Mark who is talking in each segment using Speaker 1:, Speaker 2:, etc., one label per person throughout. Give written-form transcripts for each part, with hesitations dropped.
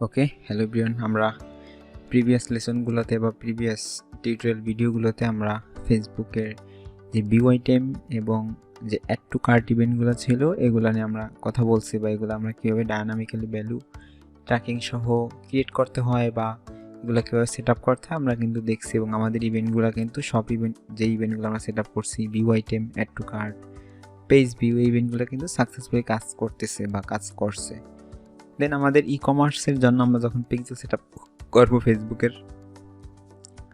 Speaker 1: ওকে, hello everyone. আমরা previous লেসনগুলোতে বা previous tutorial ভিডিওগুলোতে আমরা ফেসবুকের যে বিওয়াইটেম এবং যে অ্যাড টু কার্ট ইভেন্টগুলো ছিল এগুলো নিয়ে আমরা কথা বলছি, বা এগুলো আমরা কীভাবে ডায়নামিক্যালি ভ্যালু ট্র্যাকিং সহ ক্রিয়েট করতে হয় বা এগুলো কীভাবে সেট আপ করতে হয় আমরা কিন্তু দেখছি। এবং আমাদের ইভেন্টগুলো কিন্তু সব ইভেন্ট, যে ইভেন্টগুলো আমরা সেট আপ করছি, view item, add to cart, page view, এই ইভেন্টগুলো কিন্তু সাকসেসফুলি কাজ করতেছে বা কাজ করছে। দেন আমাদের ই কমার্সের জন্য আমরা যখন পিক্সেল সেট আপ করবো ফেসবুকের,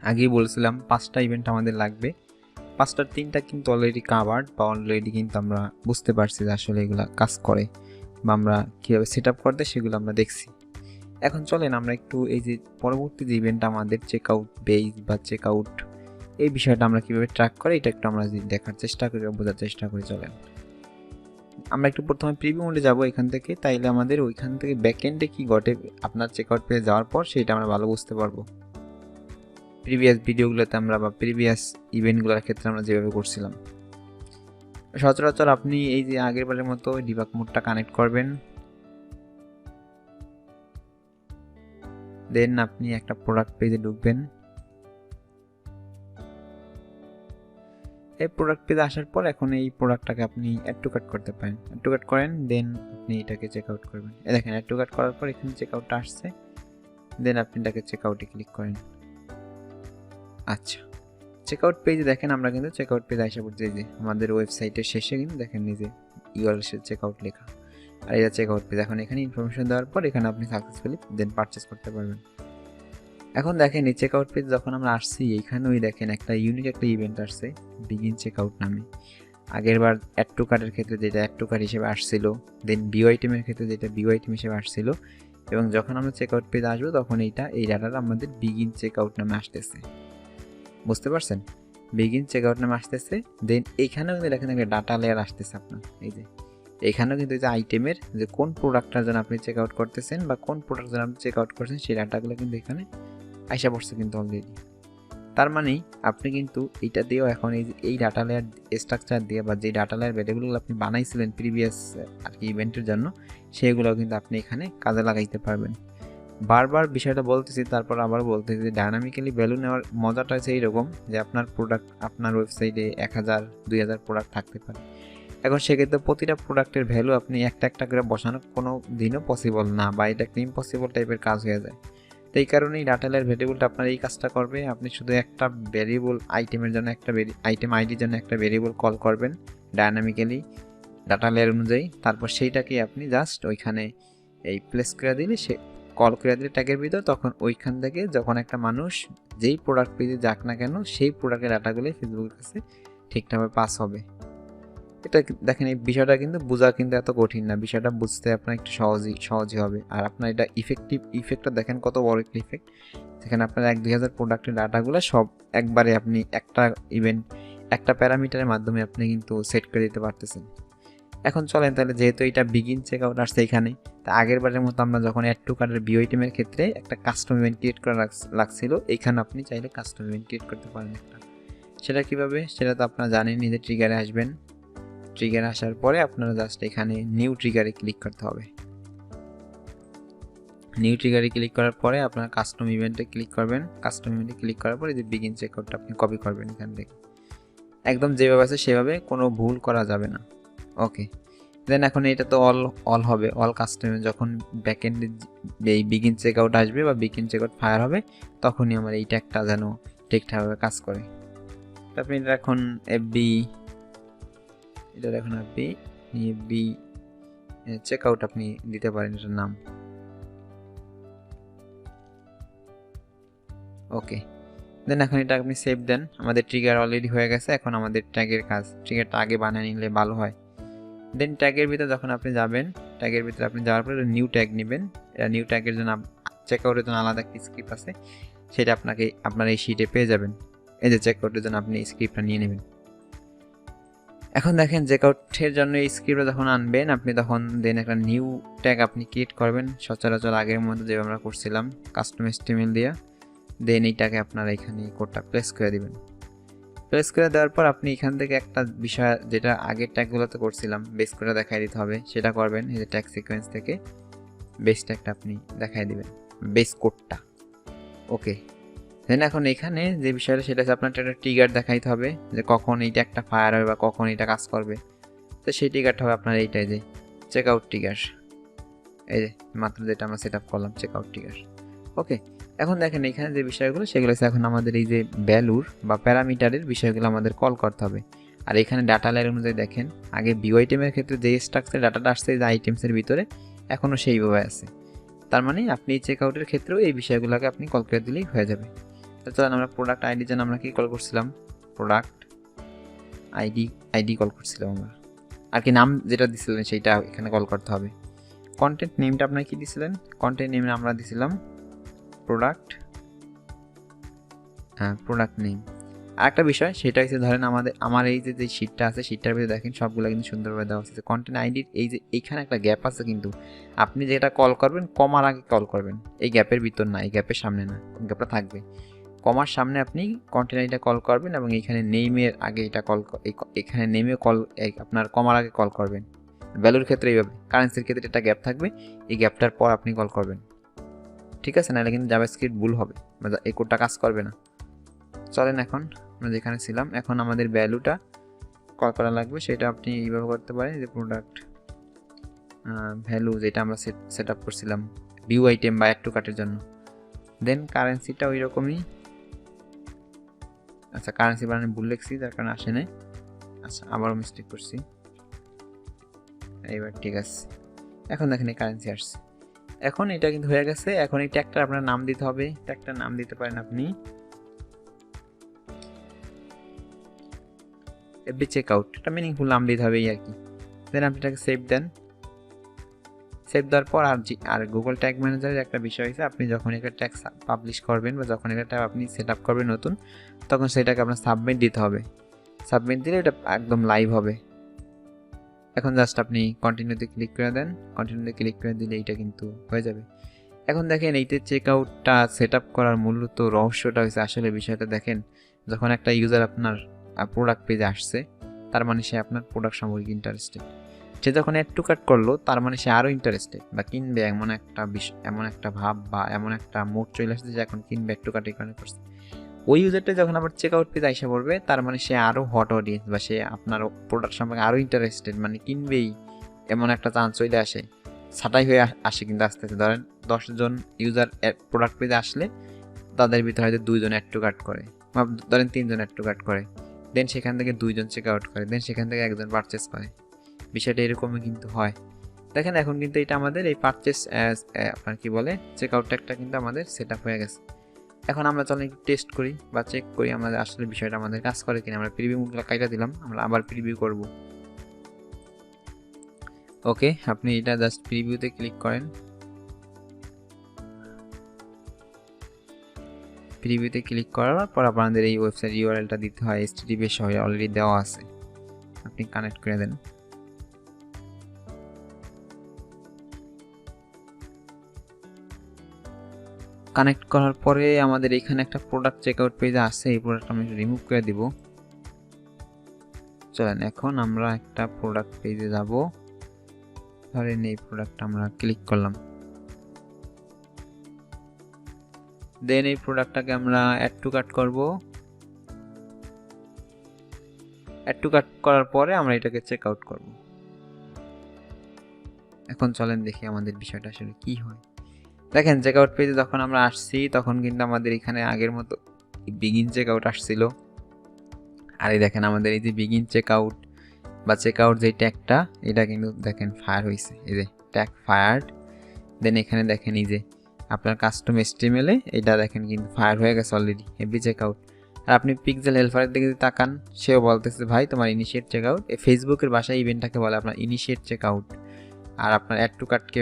Speaker 1: আগেই বলছিলাম 5টা ইভেন্ট আমাদের লাগবে। 5টার 3টা কিন্তু অলরেডি কাভার্ড বা অলরেডি কিন্তু আমরা বুঝতে পারছি যে আসলে এগুলো কাজ করে বা আমরা কীভাবে সেট আপ করতে সেগুলো আমরা দেখছি। এখন চলেন আমরা একটু এই যে পরবর্তী যে ইভেন্ট আমাদের চেক আউট বেজ বা চেক আউট, এই বিষয়টা আমরা কীভাবে ট্র্যাক করে এটা একটু আমরা দেখার চেষ্টা করি, বোঝার চেষ্টা করি। চলেন আমরা একটু প্রথমে প্রিভিউ মোডে যাব এখান থেকে, তাইলে আমাদের ওইখান থেকে ব্যাকএন্ডে কি ঘটে আপনার চেকআউট পেজে যাওয়ার পর সেটা আমরা ভালো বুঝতে পারবো। প্রিভিয়াস ভিডিওগুলোতে আমরা বা প্রিভিয়াস ইভেন্টগুলোর ক্ষেত্রে আমরা যেভাবে করছিলাম, সচরাচর আপনি এই যে আগের বারের মতো ডিবাগ মোডটা কানেক্ট করবেন। দেন আপনি একটা প্রোডাক্ট পেজে ঢুকবেন। এই প্রোডাক্ট পেজে আসার পর এখন এই প্রোডাক্টটাকে আপনি অ্যাড টু কার্ট করতে পারেন। অ্যাড টু কার্ট করেন, দেন আপনি এটাকে চেক আউট করবেন। দেখেন অ্যাড টু কার্ট করার পর এখানে চেক আউটটা আসছে, দেন আপনি এটাকে চেক আউটে ক্লিক করেন। আচ্ছা, চেক আউট পেজে দেখেন আমরা কিন্তু চেক আউট পেজে আসা পড়ছে, যে আমাদের ওয়েবসাইটের শেষে কিন্তু দেখেন নিজে ইউআরএল চেক আউট লেখা, আর এটা চেক আউট পেজ। এখন এখানে ইনফরমেশন দেওয়ার পর এখানে আপনি সাকসেসফুলি দেন পারচেস করতে পারবেন। এখন দেখেন এই চেক আউট পেজ যখন আমরা আসছি, এইখানে ওই দেখেন একটা ইউনিক একটা ইভেন্ট আসছে বিগিন চেক আউট নামে। আগের বার অ্যাড টু কার্টের ক্ষেত্রে যেটা অ্যাড টু কার্ট হিসেবে আসছিল, দেন বিও আইটেমের ক্ষেত্রে যেটা বিও আইটেম হিসেবে আসছিল, এবং যখন আমরা চেক আউট পেজ আসবো তখন এই ডাটাটা আমাদের বিগিন চেক আউট নামে আসতেছে। বুঝতে পারছেন? বিগিন চেক আউট নামে আসতেছে। দেন এইখানেও কিন্তু দেখেন একটা ডাটা লেয়ার আসতেছে আপনার, এই যে এইখানেও কিন্তু এই যে আইটেমের যে কোন প্রোডাক্টটার জন্য আপনি চেক আউট করতেছেন বা কোন প্রোডাক্ট জন্য আপনি চেক আউট করছেন সেই ডাটাগুলো কিন্তু এখানে আইসা পড়ছে কিন্তু অলরেডি। তার মানে আপনি কিন্তু এইটা দিয়েও এখন এই ডাটা লেয়ার স্ট্রাকচার দিয়ে বা যে ডাটা লেয়ার ভ্যারিয়েবলগুলো আপনি বানাইছিলেন প্রিভিয়াস আর কি ইভেন্টের জন্য, সেগুলোও কিন্তু আপনি এখানে কাজে লাগাইতে পারবেন। বারবার বিষয়টা বলতেছি, তারপর আবার বলতেছি যে ডায়নামিক্যালি ভ্যালু নেওয়ার মজাটা হচ্ছে এইরকম যে আপনার প্রোডাক্ট, আপনার ওয়েবসাইটে 1000 2000 প্রোডাক্ট থাকতে পারে। এখন সেক্ষেত্রে প্রতিটা প্রোডাক্টের ভ্যালু আপনি একটা একটা করে বসানো কোনো দিনও পসিবল না, বা এটা একটা ইম্পসিবল টাইপের কাজ হয়ে যায়। তো এই কারণেই ডাটা লেয়ার ভ্যারিয়েবলটা আপনার এই কাজটা করবে। আপনি শুধু একটা ভ্যারিয়েবল আইটেমের জন্য একটা আইটেম আইডির জন্য একটা ভ্যারিয়েবল কল করবেন ডায়নামিক্যালি ডাটা লেয়ার অনুযায়ী, তারপর সেইটাকে আপনি জাস্ট ওইখানে এই প্লেস করে দিলে, সে কল করে দিলে ট্যাগের ভিতর, তখন ওইখান থেকে যখন একটা মানুষ যেই প্রোডাক্ট পেজে যাক না কেন সেই প্রোডাক্টের ডাটাগুলোই ফেসবুকের কাছে ঠিকঠাকভাবে পাস হবে। এটা দেখেন এই বিষয়টা কিন্তু বোঝা কিন্তু এত কঠিন না, বিষয়টা বুঝতে আপনার একটু সহজই হবে। আর আপনার এটা ইফেক্টটা দেখেন কত বড় একটা ইফেক্ট, যেখানে আপনার 1-2000 প্রোডাক্টের ডাটাগুলো সব একবারে আপনি একটা ইভেন্ট একটা প্যারামিটারের মাধ্যমে আপনি কিন্তু সেট করে দিতে পারতেছেন। এখন চলেন তাহলে, যেহেতু এটা বিগিন চেক আউট আসছে এখানে, তা আগের বারের মতো আমরা যখন অ্যাড টু কার্টের বিও আইটেমের ক্ষেত্রে একটা কাস্টম ইভেন্ট ক্রিয়েট করা লাগছিল, এইখানে আপনি চাইলে কাস্টম ইভেন্ট ক্রিয়েট করতে পারেন একটা। সেটা কিভাবে, সেটা তো আপনারা জানেন। নিজে ট্রিগারে আসবেন, ট্রিগার আসার পরে আপনারা জাস্ট এখানে নিউ ট্রিগারে ক্লিক করতে হবে। নিউ ট্রিগারে ক্লিক করার পরে আপনারা কাস্টম ইভেন্টে ক্লিক করবেন। কাস্টম ইভেন্টে ক্লিক করার পরে যে বিগিন চেক আউটটা আপনি কপি করবেন এখান থেকে, একদম যেভাবে আছে সেভাবে, কোনো ভুল করা যাবে না। ওকে, দেন এখন এটা তো অল হবে, অল কাস্টমে যখন ব্যাকএন্ডে এই বিগিন চেক আউট আসবে বা বিগিন চেক আউট ফায়ার হবে, তখনই আমার এই ট্যাগটা যেন ঠিকঠাকভাবে কাজ করে। আপনি এটা এখন এফবি চেক আউট আপনি দিতে পারেন এটার নাম। ওকে, দেন এখন এটা আপনি সেভ দেন। আমাদের ট্রিগার অলরেডি হয়ে গেছে, এখন আমাদের ট্যাগের কাজ। ট্রিগারটা আগে বানিয়ে নিলে ভালো হয়। দেন ট্যাগের ভিতরে যখন আপনি যাবেন, ট্যাগের ভিতরে আপনি যাওয়ার পরে নিউ ট্যাগ নেবেন। নিউ ট্যাগের জন্য চেক আউটের জন্য আলাদা একটা স্ক্রিপ্ট আছে, সেটা আপনার এই শিটে পেয়ে যাবেন। এই যে চেক আউটের জন্য আপনি স্ক্রিপ্টটা নিয়ে নেবেন। এখন দেখেন চেক আউটের জন্য এই স্ক্রিপ্টটা যখন আনবেন আপনি, তখন দেন একটা নিউ ট্যাগ আপনি ক্রিয়েট করবেন, সচরাচর আগের মতো যেভাবে আমরা করছিলাম কাস্টম HTML দিয়ে। দেন এইটাকে আপনারা এখানে কোডটা প্লেস করে দিবেন। প্রেস করে দেওয়ার পর আপনি এখান থেকে একটা বিষয়, যেটা আগের ট্যাগগুলোতে করছিলাম বেস করে দেখাই দিতে হবে, সেটা করবেন। এই যে ট্যাগ সিকোয়েন্স থেকে বেস ট্যাগটা আপনি দেখাই দিবেন, বেস কোডটা। ওকে, দেন এখন এখানে যে বিষয়টা সেটা হচ্ছে আপনার একটা ট্রিগার দেখাইতে হবে যে কখন এইটা একটা ফায়ার হবে বা কখন এটা কাজ করবে। তো সেই ট্রিগারটা হবে আপনার এইটাই যে চেক আউট ট্রিগার, এই যে মাত্র যেটা আমরা সেট আপ করলাম চেক আউট ট্রিগার। ওকে, এখন দেখেন এখানে যে বিষয়গুলো সেগুলো হচ্ছে এখন আমাদের এই যে ভ্যালুর বা প্যারামিটারের বিষয়গুলো আমাদের কল করতে হবে। আর এখানে ডাটা লেয়ার অনুযায়ী দেখেন আগে ভিউ আইটেমের ক্ষেত্রে যে স্ট্রাকচার ডাটাটা আসছে যে আইটেমসের ভিতরে এখনও সেইভাবে আছে। তার মানে আপনি চেক আউটের ক্ষেত্রেও এই বিষয়গুলোকে আপনি কল করে দিলেই হয়ে যাবে। তো চলেন আমরা প্রোডাক্ট আইডি যেন আমরা কি কল করছিলাম, প্রোডাক্ট আইডি কল করছিলাম আমরা, আর কি নাম যেটা দিছিলেন সেইটা এখানে কল করতে হবে। কন্টেন্ট নেমটা আপনার কি দিছিলেন, কন্টেন্ট নেমে আমরা দিছিলাম প্রোডাক্ট, প্রোডাক্ট নেম। আর একটা বিষয় সেটা হচ্ছে ধরেন আমার এই যে শিটটা আছে শিটটার ভিতরে দেখেন সবগুলো কিন্তু সুন্দরভাবে দেওয়া হচ্ছে। কন্টেন্ট আইডির এই যে এইখানে একটা গ্যাপ আছে, কিন্তু আপনি যেটা কল করবেন কমার আগে কল করবেন, এই গ্যাপের ভিতর না, এই গ্যাপের সামনে না, গ্যাপটা থাকবে কমার সামনে আপনি কন্টেন্ট আইডিটা কল করবেন এবং এইখানে নেমের আগে এটা কল, এখানে নেমে কল আপনার কমার আগে কল করবেন। ভ্যালুর ক্ষেত্রে এইভাবে, কারেন্সির ক্ষেত্রে একটা গ্যাপ থাকবে, এই গ্যাপটার পর আপনি কল করবেন, ঠিক আছে? নাহলে কিন্তু জাভাস্ক্রিপ্ট ভুল হবে বা এই কোডটা কাজ করবে না। চলেন এখন আমরা যেখানে ছিলাম, এখন আমাদের ভ্যালুটা কল করা লাগবে, সেটা আপনি এইভাবে করতে পারেন যে প্রোডাক্ট ভ্যালু যেটা আমরা সেট আপ করছিলাম ভিউ আইটেম বা অ্যাড টু কার্টের জন্য। দেন কারেন্সিটা ওই রকমই, আচ্ছা কারেন্সি বানানে ভুল লিখছি যার কারণে আসে নাই, আচ্ছা আবারও মিস্টেক করছি, এইবার ঠিক আছে। এখন দেখেন এই কারেন্সি আসছে, এখন এটা কিন্তু হয়ে গেছে। এখন এই ট্যাগটার আপনার নাম দিতে হবে, ট্যাগটার নাম দিতে পারেন আপনি এফবি চেক আউট, একটা মিনিংফুল নাম দিতে হবে এই আর কি। দেন আপনি এটাকে সেভ দেন, সেভ দেওয়ার পর আর গুগল ট্যাগ ম্যানেজারের একটা বিষয় হয়েছে, আপনি যখন একটা ট্যাগ পাবলিশ করবেন বা যখন একটা ট্যাগ আপনি সেট আপ করবেন নতুন, তখন সেটাকে আপনার সাবমিট দিতে হবে। সাবমিট দিলে এটা একদম লাইভ হবে। এখন জাস্ট আপনি কন্টিনিউতে ক্লিক করে দেন, কন্টিনিউতে ক্লিক করে দিলে এইটা কিন্তু হয়ে যাবে। এখন দেখেন এইতে চেক আউটটা সেট আপ করার মূলত রহস্যটা হয়েছে আসলে বিষয়টা দেখেন, যখন একটা ইউজার আপনার প্রোডাক্ট পেজে আসছে তার মানে সে আপনার প্রোডাক্ট সম্পর্কে ইন্টারেস্টেড। সে যখন অ্যাড টু কার্ট করলো তার মানে সে আরও ইন্টারেস্টেড বা কিনবে, এমন একটা ভাব বা এমন একটা মোড চলে আসছে যে এখন কিনবে, অ্যাড টু কার্ট এখানে করছে। ওই ইউজারটা যখন আবার চেক আউট পেজে এসে পড়বে তার মানে সে আরও হট অডিয়েন্স বা সে আপনার প্রোডাক্ট সম্পর্কে আরও ইন্টারেস্টেড, মানে কিনবেই, এমন একটা চান্স চলে আসে, ছাঁটাই হয়ে আসে। কিন্তু আস্তে আস্তে ধরেন 10 জন ইউজার প্রোডাক্ট পেজে আসলে তাদের ভিতরে হয়তো 2 জন অ্যাড টু কার্ট করে, বা ধরেন 3 জন অ্যাড টু কার্ট করে, দেন সেখান থেকে 2 জন চেক আউট করে, দেন সেখান থেকে 1 জন পারচেস করে। বিষয়টা এরকমই কিন্তু হয়। দেখেন এখন কিন্তু এটা আমাদের এই পারচেস আপনার কি বলে চেক আউট ট্যাগটা কিন্তু আমাদের সেট আপ হয়ে গেছে। এখন আমরা চলেন একটু টেস্ট করি বা চেক করি আমাদের আসলে বিষয়টা আমাদের কাজ করে কিনা। আমরা প্রিভিউ মুডটা কাইটা দিলাম, আমরা আবার প্রিভিউ করব। ওকে, আপনি এটা জাস্ট প্রিভিউতে ক্লিক করেন, প্রিভিউতে ক্লিক করার পর আপনাদের এই ওয়েবসাইট ইউআরএলটা দিতে হয়, HTTP সহ অলরেডি দেওয়া আছে, আপনি কানেক্ট করে দেন। কানেক্ট করার পরে আমাদের এখানে একটা প্রোডাক্ট চেকআউট পেজ আছে, এই প্রোডাক্ট আমি রিমুভ করে দিব। চলেন এখন আমরা একটা প্রোডাক্ট পেজে যাব, ধরেন এই প্রোডাক্টটা আমরা ক্লিক করলাম, দেন এই প্রোডাক্টটাকে আমরা অ্যাড টু কার্ট করব। অ্যাড টু কার্ট করার পরে আমরা এটাকে চেক আউট করব। এখন চলেন দেখি আমাদের বিষয়টা আসলে কি হয়। দেখেন চেক আউট পেজে যখন আমরা আসছি তখন কিন্তু আমাদের এখানে আগের মতো বিগিন চেক আউট আসছিল, আর এই দেখেন আমাদের এই যে বিগিন চেক আউট বা চেক আউট যে ট্যাগটা এটা কিন্তু দেখেন ফায়ার হয়েছে, এই যে ট্যাগ ফায়ার্ড। দেন এখানে দেখেন এই যে আপনার কাস্টম HTML-এ এটা দেখেন কিন্তু ফায়ার হয়ে গেছে অলরেডি হেভি চেক আউট। আর আপনি পিক্সেল হেল্পারের দিকে তাকান, সেও বলতেছে ভাই তোমার ইনিশিয়েট চেক আউট, ফেসবুকের ভাষায় ইভেন্টটাকে বলে আপনার ইনিশিয়েট চেক আউট। আর আপনার অ্যাড টু কার্টকে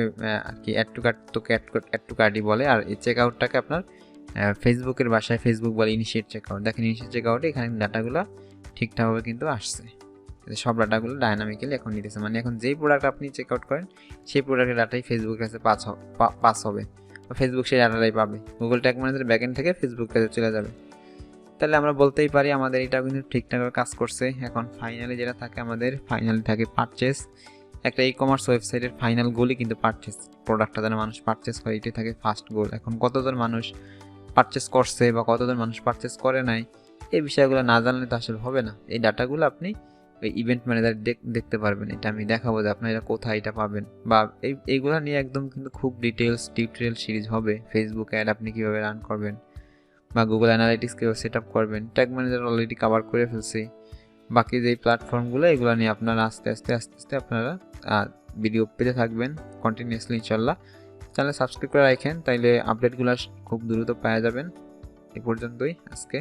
Speaker 1: আর কি অ্যাড টু কার্ট তোকে অ্যাড টু কার্টই বলে, আর এই চেক আউটটাকে আপনার ফেসবুকের ভাষায় ফেসবুক বলে ইনিশিয়েট চেক আউট। দেখেন ইনিশিয়েট চেক আউটে এখানে ডাটাগুলো ঠিকঠাকভাবে কিন্তু আসছে, সব ডাটাগুলো ডায়নামিক্যালি এখন নিতেছে, মানে এখন যেই প্রোডাক্ট আপনি চেক আউট করেন সেই প্রোডাক্টের ডাটাই ফেসবুকের কাছে পাস হবে, বা ফেসবুক সেই ডাটাটাই পাবে, গুগল ট্যাগ ম্যানেজার ব্যাকএন্ড থেকে ফেসবুক কাছে চলে যাবে। তাহলে আমরা বলতেই পারি আমাদের এটা কিন্তু ঠিকঠাকভাবে কাজ করছে। এখন ফাইনালি যেটা থাকে আমাদের ফাইনালি থাকে পারচেস, একটা ই কমার্স ওয়েবসাইটের ফাইনাল গোলই কিন্তু পারচেস, প্রোডাক্টটা যেন মানুষ পারচেস করে, এটাই থাকে ফার্স্ট গোল। এখন কতজন মানুষ পারচেস করছে বা কতজন মানুষ পারচেস করে নাই, এই বিষয়গুলো না জানলে তো আসলে হবে না। এই ডাটাগুলো আপনি ওই ইভেন্ট ম্যানেজার দেখতে পারবেন, এটা আমি দেখাবো যে আপনারা কোথায় এটা পাবেন, বা এইগুলো নিয়ে একদম কিন্তু খুব ডিটেলস টিউটোরিয়াল সিরিজ হবে। ফেসবুক অ্যাড আপনি কীভাবে রান করবেন বা গুগল অ্যানালিটিক্স কীভাবে সেট আপ করবেন, ট্যাগ ম্যানেজার অলরেডি কভার করে ফেলছি। বাকি যেই প্ল্যাটফর্মগুলো এগুলো নিয়ে আপনারা আস্তে আস্তে আপনারা ভিডিও পেতে থাকবেন কন্টিনিউয়াসলি ইনশাল্লাহ। চ্যানেল সাবস্ক্রাইব করে রাখেন, তাইলে আপডেটগুলো খুব দ্রুত পাওয়া যাবেন। এ পর্যন্তই আজকে,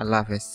Speaker 1: আল্লাহ হাফেজ।